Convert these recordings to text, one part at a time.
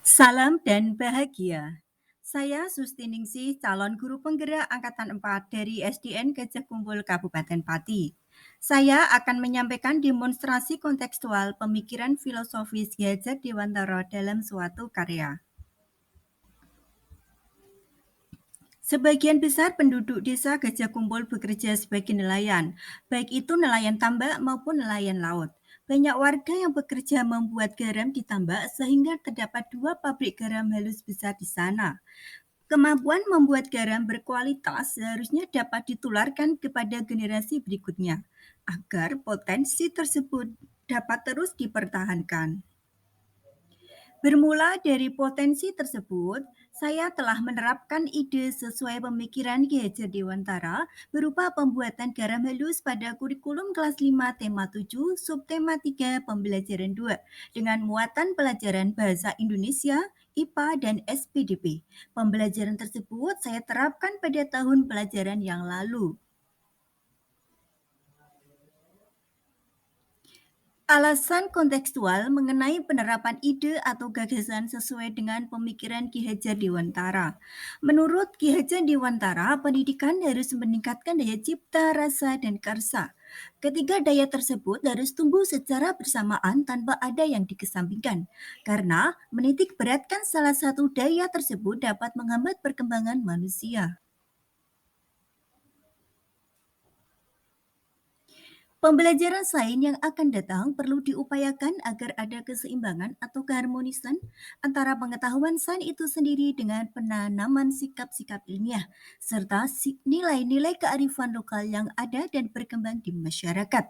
Salam dan bahagia. Saya Sustiningsih, calon guru penggerak Angkatan 4 dari SDN Gajah Kumpul Kabupaten Pati. Saya akan menyampaikan demonstrasi kontekstual pemikiran filosofis Ki Hajar Dewantara dalam suatu karya. Sebagian besar penduduk desa Gajah Kumpul bekerja sebagai nelayan, baik itu nelayan tambak maupun nelayan laut. Banyak warga yang bekerja membuat garam di tambak sehingga terdapat dua pabrik garam halus besar di sana. Kemampuan membuat garam berkualitas seharusnya dapat ditularkan kepada generasi berikutnya agar potensi tersebut dapat terus dipertahankan. Bermula dari potensi tersebut, saya telah menerapkan ide sesuai pemikiran Ki Hajar Dewantara berupa pembuatan garam halus pada kurikulum kelas 5 tema 7 subtema 3 pembelajaran 2 dengan muatan pelajaran bahasa Indonesia, IPA, dan SPDP. Pembelajaran tersebut saya terapkan pada tahun pelajaran yang lalu. Alasan kontekstual mengenai penerapan ide atau gagasan sesuai dengan pemikiran Ki Hajar Dewantara. Menurut Ki Hajar Dewantara, pendidikan harus meningkatkan daya cipta, rasa, dan karsa. Ketiga daya tersebut harus tumbuh secara bersamaan tanpa ada yang dikesampingkan. Karena menitik beratkan salah satu daya tersebut dapat menghambat perkembangan manusia. Pembelajaran sains yang akan datang perlu diupayakan agar ada keseimbangan atau keharmonisan antara pengetahuan sains itu sendiri dengan penanaman sikap-sikap ilmiah, serta nilai-nilai kearifan lokal yang ada dan berkembang di masyarakat.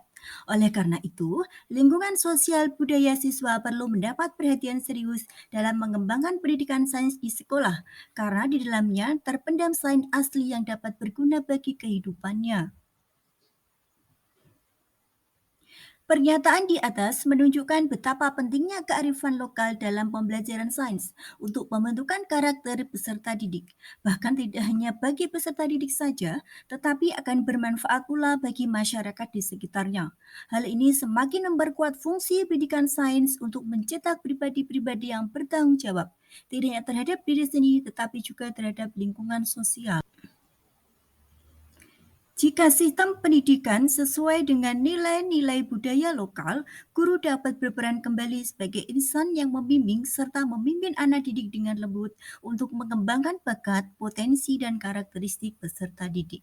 Oleh karena itu, lingkungan sosial budaya siswa perlu mendapat perhatian serius dalam mengembangkan pendidikan sains di sekolah, karena di dalamnya terpendam sains asli yang dapat berguna bagi kehidupannya. Pernyataan di atas menunjukkan betapa pentingnya kearifan lokal dalam pembelajaran sains untuk pembentukan karakter peserta didik. Bahkan tidak hanya bagi peserta didik saja, tetapi akan bermanfaat pula bagi masyarakat di sekitarnya. Hal ini semakin memperkuat fungsi pendidikan sains untuk mencetak pribadi-pribadi yang bertanggung jawab, tidak hanya terhadap diri sendiri tetapi juga terhadap lingkungan sosial. Jika sistem pendidikan sesuai dengan nilai-nilai budaya lokal, guru dapat berperan kembali sebagai insan yang membimbing serta memimpin anak didik dengan lembut untuk mengembangkan bakat, potensi, dan karakteristik peserta didik.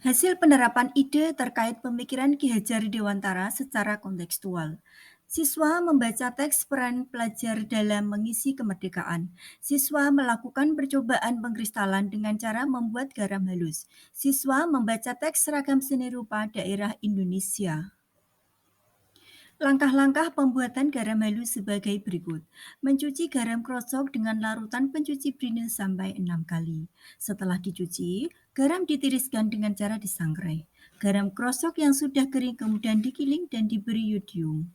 Hasil penerapan ide terkait pemikiran Ki Hajar Dewantara secara kontekstual. Siswa membaca teks peran pelajar dalam mengisi kemerdekaan. Siswa melakukan percobaan pengkristalan dengan cara membuat garam halus. Siswa membaca teks seragam seni rupa daerah Indonesia. Langkah-langkah pembuatan garam halus sebagai berikut. Mencuci garam krosok dengan larutan pencuci brine sampai 6 kali. Setelah dicuci, garam ditiriskan dengan cara disangrai. Garam krosok yang sudah kering kemudian digiling dan diberi yodium.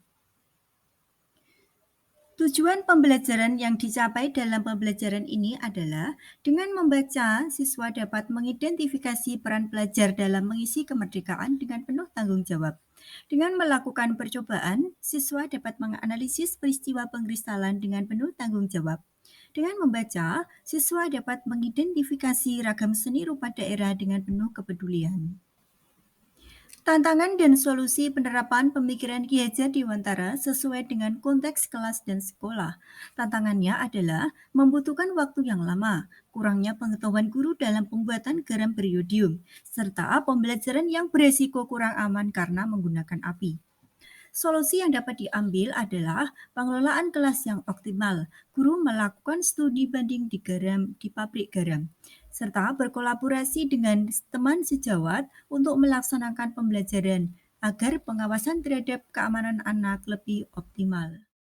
Tujuan pembelajaran yang dicapai dalam pembelajaran ini adalah dengan membaca, siswa dapat mengidentifikasi peran pelajar dalam mengisi kemerdekaan dengan penuh tanggung jawab. Dengan melakukan percobaan, siswa dapat menganalisis peristiwa pengkristalan dengan penuh tanggung jawab. Dengan membaca, siswa dapat mengidentifikasi ragam seni rupa daerah dengan penuh kepedulian. Tantangan dan solusi penerapan pemikiran Ki Hajar Dewantara sesuai dengan konteks kelas dan sekolah. Tantangannya adalah membutuhkan waktu yang lama, kurangnya pengetahuan guru dalam pembuatan garam beriodium, serta pembelajaran yang beresiko kurang aman karena menggunakan api. Solusi yang dapat diambil adalah pengelolaan kelas yang optimal. Guru melakukan studi banding di pabrik garam, serta berkolaborasi dengan teman sejawat untuk melaksanakan pembelajaran agar pengawasan terhadap keamanan anak lebih optimal.